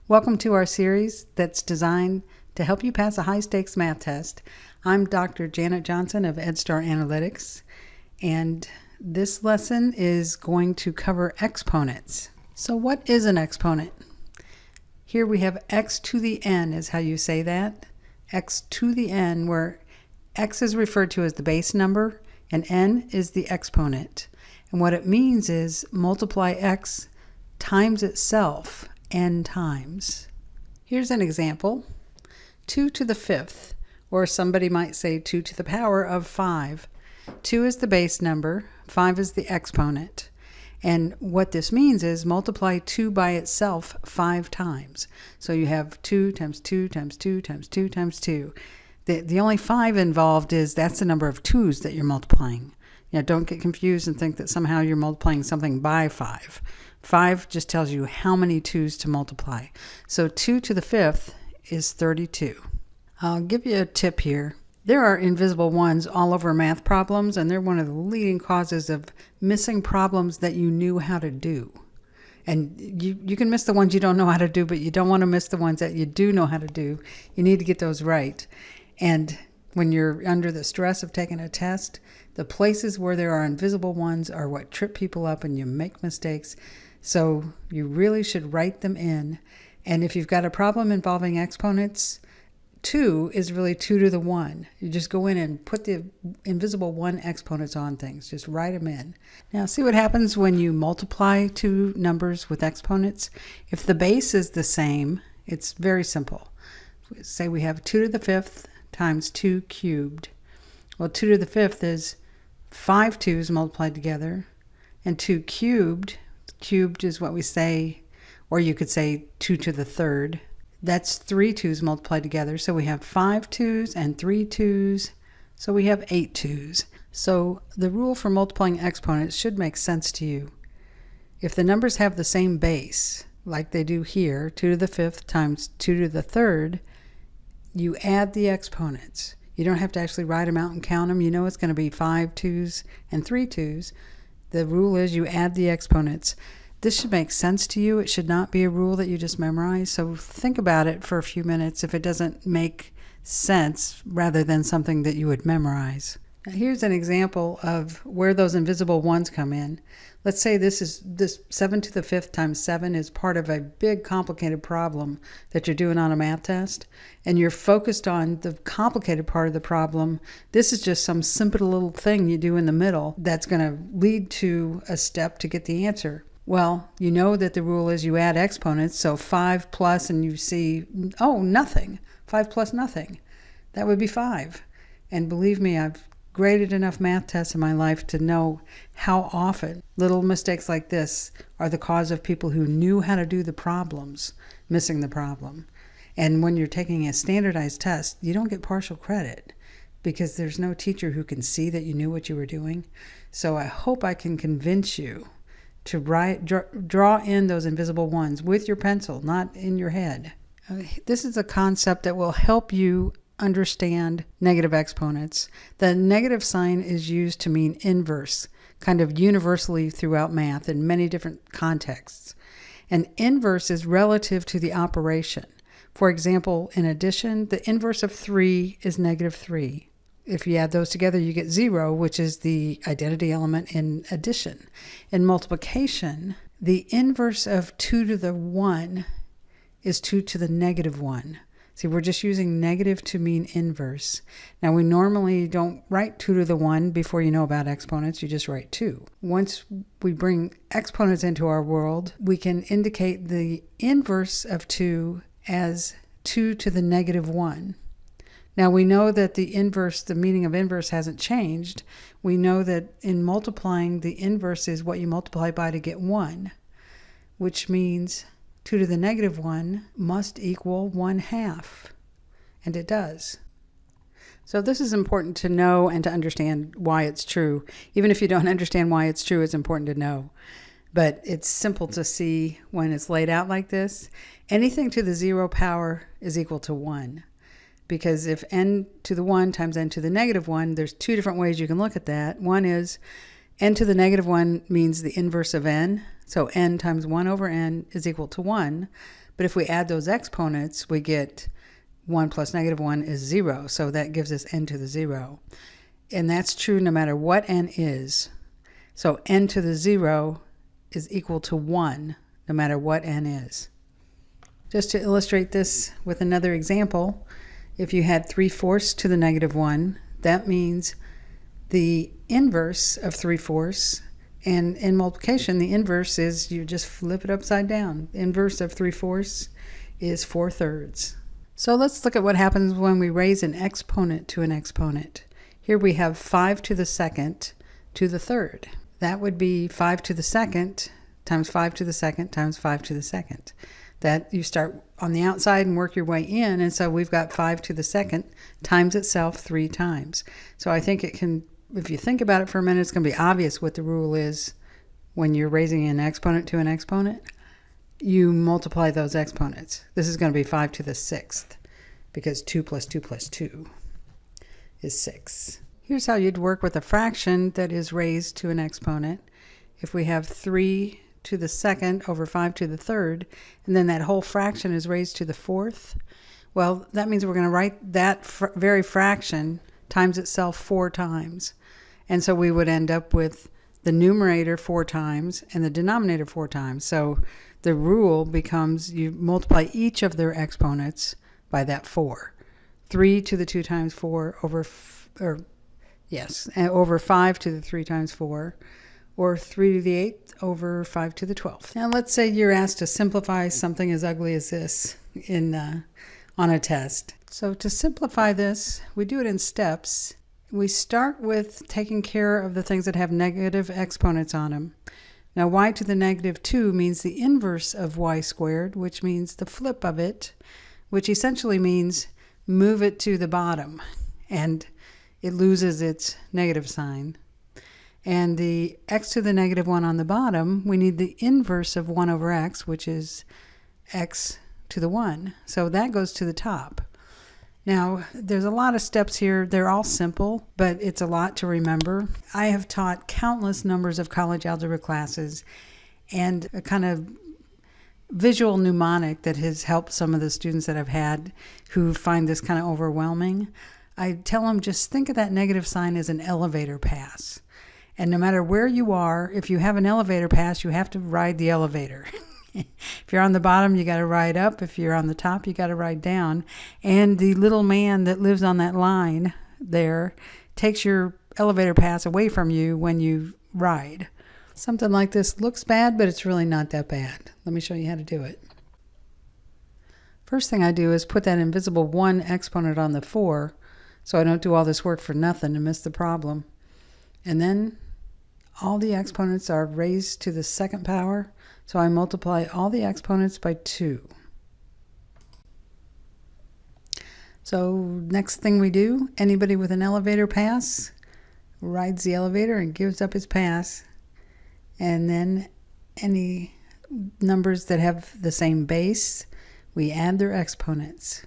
Welcome to our series that's designed to help you pass a high-stakes math test. I'm Dr. Janet Johnson of EdStar Analytics, and this lesson is going to cover exponents. So what is an exponent? Here we have x to the n is how you say that. X to the n, where x is referred to as the base number and n is the exponent. And what it means is multiply x times itself n times. Here's an example. 2 to the 5th, or somebody might say 2 to the power of 5. 2 is the base number, 5 is the exponent. And what this means is multiply 2 by itself 5 times. So you have 2 times 2 times 2 times 2 times 2. The only 5 involved is that's the number of 2's that you're multiplying. Don't get confused and think that somehow you're multiplying something by 5. 5 just tells you how many 2's to multiply. So 2 to the 5th is 32. I'll give you a tip here. There are invisible ones all over math problems, and they're one of the leading causes of missing problems that you knew how to do. And you can miss the ones you don't know how to do, but you don't want to miss the ones that you do know how to do. You need to get those right. And when you're under the stress of taking a test, the places where there are invisible ones are what trip people up and you make mistakes. So you really should write them in. And if you've got a problem involving exponents, 2 is really 2 to the 1. You just go in and put the invisible 1 exponents on things. Just write them in. Now see what happens when you multiply two numbers with exponents. If the base is the same, it's very simple. Say we have 2 to the 5th times 2 cubed. Well, 2 to the 5th is 5 2's multiplied together, and 2 cubed. Cubed is what we say, or you could say 2 to the 3rd. That's 3 2's multiplied together. So we have 5 2's and 3 2's. So we have 8 2's. So the rule for multiplying exponents should make sense to you. If the numbers have the same base, like they do here, 2 to the 5th times 2 to the 3rd, you add the exponents. You don't have to actually write them out and count them. You know it's going to be 5 2's and 3 2's. The rule is you add the exponents. This should make sense to you. It should not be a rule that you just memorize. So think about it for a few minutes if it doesn't make sense rather than something that you would memorize. Now here's an example of where those invisible ones come in. Let's say this 7 to the 5th times 7 is part of a big complicated problem that you're doing on a math test, and you're focused on the complicated part of the problem. This is just some simple little thing you do in the middle that's going to lead to a step to get the answer. Well, you know that the rule is you add exponents, so 5 plus, and you see, oh, nothing. 5 plus nothing. That would be 5. And believe me, I've graded enough math tests in my life to know how often little mistakes like this are the cause of people who knew how to do the problems missing the problem. And when you're taking a standardized test, you don't get partial credit because there's no teacher who can see that you knew what you were doing. So I hope I can convince you to draw in those invisible ones with your pencil, not in your head. This is a concept that will help you understand negative exponents. The negative sign is used to mean inverse, kind of universally throughout math in many different contexts. And inverse is relative to the operation. For example, in addition, the inverse of 3 is negative 3. If you add those together, you get 0, which is the identity element in addition. In multiplication, the inverse of 2 to the 1 is 2 to the negative 1. See, we're just using negative to mean inverse. Now, we normally don't write 2 to the 1 before you know about exponents. You just write 2. Once we bring exponents into our world, we can indicate the inverse of 2 as 2 to the negative 1. Now, we know that the inverse, the meaning of inverse hasn't changed. We know that in multiplying, the inverse is what you multiply by to get 1, which means 2 to the negative 1 must equal 1/2, and it does. So this is important to know and to understand why it's true. Even if you don't understand why it's true, it's important to know. But it's simple to see when it's laid out like this. Anything to the 0 power is equal to 1. Because if n to the 1 times n to the negative 1, there's two different ways you can look at that. One is n to the negative 1 means the inverse of n. So n times 1 over n is equal to 1. But if we add those exponents, we get 1 plus negative 1 is 0. So that gives us n to the 0. And that's true no matter what n is. So n to the 0 is equal to 1 no matter what n is. Just to illustrate this with another example, if you had 3/4 to the negative 1, that means the inverse of 3/4, and in multiplication, the inverse is you just flip it upside down. The inverse of 3/4 is 4/3. So let's look at what happens when we raise an exponent to an exponent. Here we have 5 to the second to the third. That would be 5 to the second times 5 to the second times 5 to the second. That you start on the outside and work your way in, and so we've got 5 to the second times itself 3 times. So I think it can, if you think about it for a minute, it's going to be obvious what the rule is when you're raising an exponent to an exponent. You multiply those exponents. This is going to be 5 to the 6th because 2 plus 2 plus 2 is 6. Here's how you'd work with a fraction that is raised to an exponent. If we have 3 to the second over 5 to the third, and then that whole fraction is raised to the fourth, well, that means we're going to write that very fraction times itself 4 times. And so we would end up with the numerator 4 times and the denominator 4 times. So the rule becomes you multiply each of their exponents by that 4. 3 to the 2 times 4 over 5 to the 3 times 4, or 3 to the 8th over 5 to the 12th. Now let's say you're asked to simplify something as ugly as this on a test. So to simplify this, we do it in steps. We start with taking care of the things that have negative exponents on them. Now y to the negative 2 means the inverse of y squared, which means the flip of it, which essentially means move it to the bottom and it loses its negative sign. And the x to the negative 1 on the bottom, we need the inverse of 1 over x, which is x to the 1. So that goes to the top. Now, there's a lot of steps here. They're all simple, but it's a lot to remember. I have taught countless numbers of college algebra classes, and a kind of visual mnemonic that has helped some of the students that I've had who find this kind of overwhelming. I tell them just think of that negative sign as an elevator pass. And no matter where you are, if you have an elevator pass, you have to ride the elevator. If you're on the bottom, you got to ride up. If you're on the top, you got to ride down. And the little man that lives on that line there takes your elevator pass away from you when you ride. Something like this looks bad, but it's really not that bad. Let me show you how to do it. First thing I do is put that invisible 1 exponent on the 4, so I don't do all this work for nothing and miss the problem. And then all the exponents are raised to the second power, so I multiply all the exponents by 2. So next thing we do, anybody with an elevator pass rides the elevator and gives up his pass. And then any numbers that have the same base, we add their exponents.